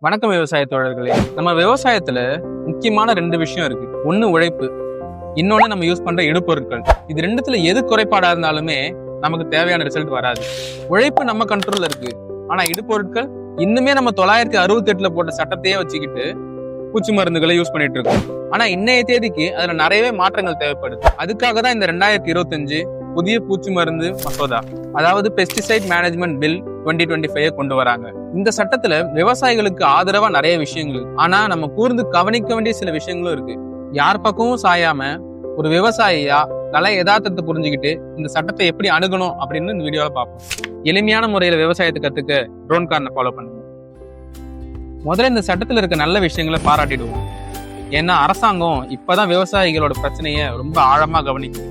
வணக்கம் விவசாய தோழர்களே. நம்ம விவசாயத்துல முக்கியமான ரெண்டு விஷயம் இருக்கு. ஒண்ணு உழைப்பு, இன்னொன்னு நம்ம யூஸ் பண்ற இடுபொருட்கள். இது ரெண்டுத்துல எது குறைபாடா இருந்தாலுமே நமக்கு தேவையான ரிசல்ட் வராது. உழைப்பு நம்ம கண்ட்ரோல்ல இருக்கு, ஆனா இடுபொருட்கள் இன்னுமே நம்ம 968 போட்ட சட்டத்தையே வச்சுக்கிட்டு பூச்சி மருந்துகளை யூஸ் பண்ணிட்டு இருக்கோம். ஆனா இன்னைய தேதிக்கு அதுல நிறையவே மாற்றங்கள் தேவைப்படுது. அதுக்காக தான் இந்த 2025 புதிய பூச்சி மருந்து மசோதா, அதாவது பெஸ்டிசைட் மேனேஜ்மெண்ட் பில் 2025 கொண்டு வராங்க. இந்த சட்டத்துல விவசாயிகளுக்கு ஆதரவா நிறைய விஷயங்கள், ஆனா நம்ம கூர்ந்து கவனிக்க வேண்டிய சில விஷயங்களும் இருக்கு. யார் பக்கமும் சாயாம ஒரு விவசாயியா கலை யதார்த்தத்தை புரிஞ்சுக்கிட்டு இந்த சட்டத்தை எப்படி அணுகணும் அப்படின்னு இந்த வீடியோல பார்ப்போம். எளிமையான முறையில விவசாயத்தை கத்துக்க ட்ரோன் கார்னை ஃபாலோ பண்ணுங்க. முதல்ல இந்த சட்டத்துல இருக்க நல்ல விஷயங்களை பாராட்டிடுவோம். ஏன்னா அரசாங்கம் இப்பதான் விவசாயிகளோட பிரச்சனைய ரொம்ப ஆழமா கவனிக்குது.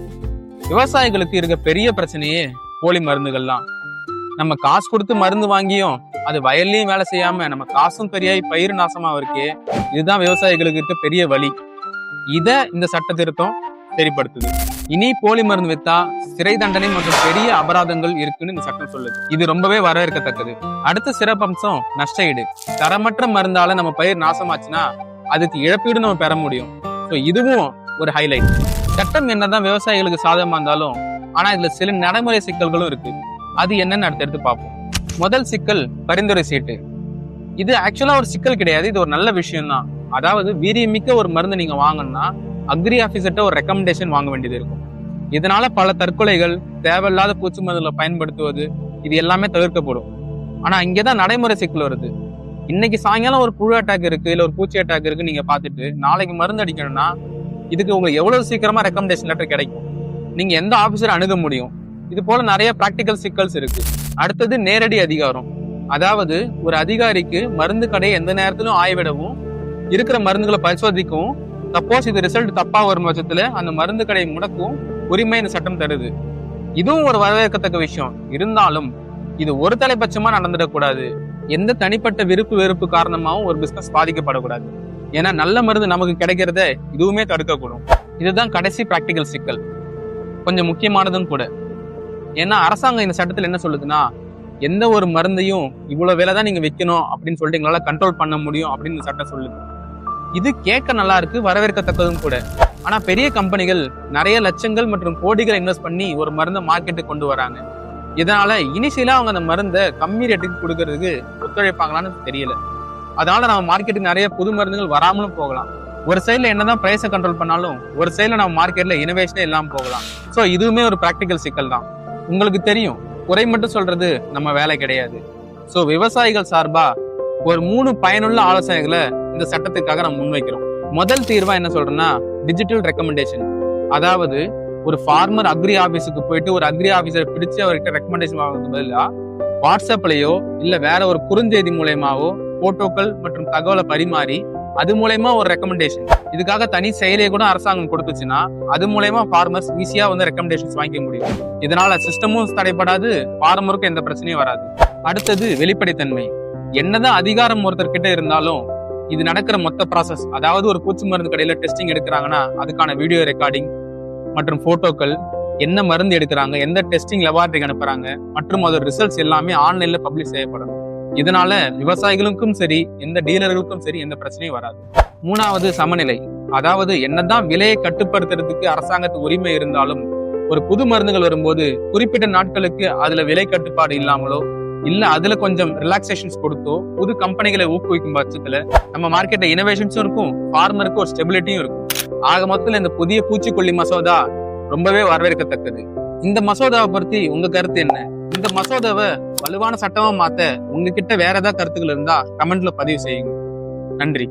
விவசாயிகளுக்கு இருக்க பெரிய பிரச்சனையே போலி மருந்துகள்லாம். நம்ம காசு கொடுத்து மருந்து வாங்கியும் அது வயல்லையும் வேலை செய்யாம நம்ம காசும் பெரியாய் பயிர் நாசமா இருக்கே, இதுதான் விவசாயிகளுக்கு இருக்க பெரிய வழி. இத இந்த சட்ட திருத்தம் சரிப்படுத்துது. இனி போலி மருந்து வித்தா சிறை தண்டனை மற்றும் பெரிய அபராதங்கள் இருக்குன்னு இந்த சட்டம் சொல்லுது. இது ரொம்பவே வரவேற்கத்தக்கது. அடுத்த சிறப்பம்சம் நஷ்ட ஈடு. தரமற்ற மருந்தால நம்ம பயிர் நாசமாச்சுன்னா அதுக்கு இழப்பீடு நம்ம பெற முடியும். இதுவும் ஒரு ஹைலைட். சட்டம் என்னதான் விவசாயிகளுக்கு சாதகமா இருந்தாலும் ஆனா இதுல சில நடைமுறை சிக்கல்களும் இருக்கு. அது என்னன்னு அடுத்தடுத்து பார்ப்போம். முதல் சிக்கல் பரிந்துரை சீட்டு. இது ஆக்சுவலா ஒரு சிக்கல் கிடையாது, இது ஒரு நல்ல விஷயம் தான். அதாவது வீரியமிக்க ஒரு மருந்து நீங்க வாங்கணும்னா அக்ரி ஆபீசர்ட்ட ஒரு ரெக்கமெண்டேஷன் வாங்க வேண்டியது இருக்கும். இதனால பல தற்கொலைகள், தேவையில்லாத பூச்சி மருந்துகளை பயன்படுத்துவது, இது எல்லாமே தவிர்க்கப்படும். ஆனா இங்கதான் நடைமுறை சிக்கல் வருது. இன்னைக்கு சாயங்காலம் ஒரு புழு அட்டாக் இருக்கு, இல்ல ஒரு பூச்சி அட்டாக் இருக்கு, நீங்க பாத்துட்டு நாளைக்கு மருந்து அடிக்கணும்னா இதுக்கு உங்களுக்கு எவ்வளவு சீக்கிரமா ரெக்கமெண்டேஷன் லெட்டர் கிடைக்கும், நீங்க எந்த ஆபீசரை அணுக முடியும், இது போல நிறைய பிராக்டிக்கல் சிக்கல்ஸ் இருக்கு. அடுத்தது நேரடி அதிகாரம். அதாவது ஒரு அதிகாரிக்கு மருந்து கடையை எந்த நேரத்திலும் ஆய்விடவும் இருக்கிற மருந்துகளை பரிசோதிக்கவும், சப்போஸ் இது ரிசல்ட் தப்பா வரும் பட்சத்துல அந்த மருந்து கடையை முடக்கவும் உரிமை இந்த சட்டம் தருது. இதுவும் ஒரு வரவேற்கத்தக்க விஷயம். இருந்தாலும் இது ஒரு தலைபட்சமா நடந்துடக்கூடாது. எந்த தனிப்பட்ட விருப்பு வெறுப்பு காரணமாகவும் ஒரு பிசினஸ் பாதிக்கப்படக்கூடாது. ஏன்னா நல்ல மருந்து நமக்கு கிடைக்கிறத இதுவுமே தடுக்கக்கூடும். இதுதான் கடைசி பிராக்டிக்கல் சிக்கல், கொஞ்சம் முக்கியமானதும் கூட. ஏன்னா அரசாங்கம் இந்த சட்டத்துல என்ன சொல்லுதுன்னா, எந்த ஒரு மருந்தையும் இவ்வளவு விலை தான் நீங்க விற்கணும் அப்படின்னு சொல்லிட்டு எங்களால கண்ட்ரோல் பண்ண முடியும் அப்படின்னு சட்டம் சொல்லுது. இது கேட்க நல்லா இருக்கு, வரவேற்கத்தக்கதும் கூட. ஆனா பெரிய கம்பெனிகள் நிறைய லட்சங்கள் மற்றும் கோடிகளை இன்வெஸ்ட் பண்ணி ஒரு மருந்தை மார்க்கெட்டுக்கு கொண்டு வராங்க. இதனால இனிஷியலா அவங்க அந்த மருந்தை கம்மி ரேட்டுக்கு கொடுக்கறதுக்கு ஒத்துழைப்பாங்களான்னு தெரியல. அதனால நம்ம மார்க்கெட்டுக்கு நிறைய புது மருந்துகள் வராமலும் போகலாம். ஒரு சைட்ல என்னதான் பிரைஸை கண்ட்ரோல் பண்ணாலும் ஒரு சைட்ல நம்ம மார்க்கெட்ல இனோவேஷனே இல்லாம போகலாம். சோ இதுவுமே ஒரு பிராக்டிக்கல் சிக்கல் தான். உங்களுக்கு தெரியும், குறை மட்டும் சொல்றது நம்ம வேலை கிடையாது. சோ விவசாயிகள் சார்பா ஒரு 3 பயனுள்ள ஆலோசனைகளை இந்த சட்டத்துக்காக நம்ம முன்வைக்கிறோம். முதல் தீர்வா என்ன சொல்றேன்னா, டிஜிட்டல் ரெக்கமெண்டேஷன். அதாவது ஒரு ஃபார்மர் அக்ரி ஆபீஸுக்கு போயிட்டு ஒரு அக்ரி ஆபீசர் பிடிச்சு அவர்கிட்ட ரெக்கமெண்டேஷன் வாங்குறது பதிலா வாட்ஸ்அப்லயோ இல்ல வேற ஒரு குறுஞ்செய்தி மூலயமாவோ போட்டோக்கள் மற்றும் தகவலை பரிமாறி அது மூலயமா ஒரு ரெக்கமெண்டேஷன், இதுக்காக தனி செயலியை கூட அரசாங்கம் கொடுத்துச்சுன்னா அது மூலயமா ஃபார்மர்ஸ் ஈஸியா ரெக்கமெண்டேஷன்ஸ் வாங்கிக்க முடியும். இதனால சிஸ்டமும் தடைப்படாது, ஃபார்மருக்கும் எந்த பிரச்சனையும் வராது. அடுத்தது வெளிப்படைத்தன்மை. என்னதான் அதிகாரம் ஒருத்தர்கிட்ட இருந்தாலும் இது நடக்கிற மொத்த ப்ராசஸ், அதாவது ஒரு பூச்சி மருந்து கடையில டெஸ்டிங் எடுக்கிறாங்கன்னா அதுக்கான வீடியோ ரெக்கார்டிங் மற்றும் போட்டோக்கள், என்ன மருந்து எடுக்கிறாங்க, எந்த டெஸ்டிங் லெபார்ட்டரிக்கு அனுப்புறாங்க மற்றும் அதோட ரிசல்ட்ஸ் எல்லாமே ஆன்லைன்ல பப்ளிஷ் செய்யப்படும். இதனால விவசாயிகளுக்கும் சரி எந்த டீலர்களுக்கும் சரி எந்த பிரச்சனையும் வராது. மூணாவது சமநிலை. அதாவது என்னதான் விலையை கட்டுப்படுத்துறதுக்கு அரசாங்கத்துக்கு உரிமை இருந்தாலும் ஒரு புது மருந்துகள் வரும்போது குறிப்பிட்ட நாட்களுக்கு அதுல விலை கட்டுப்பாடு இல்லாமலோ இல்ல அதுல கொஞ்சம் ரிலாக்ஸேஷன்ஸ் கொடுத்தோ புது கம்பெனிகளை ஊக்குவிக்கும் பட்சத்துல நம்ம மார்க்கெட்ல இனோவேஷன்ஸும் இருக்கும், ஃபார்மருக்கு ஒரு ஸ்டெபிலிட்டியும் இருக்கும். ஆக மொத்தத்துல இந்த புதிய பூச்சிக்கொல்லி மசோதா ரொம்பவே வரவேற்கத்தக்கது. இந்த மசோதாவை பத்தி உங்க கருத்து என்ன? இந்த மசோதாவை வலுவான சட்டமா மாத்த உங்ககிட்ட வேற ஏதாவது கருத்துக்கள் இருந்தா கமெண்ட்ல பதிவு செய்யுங்க. நன்றி.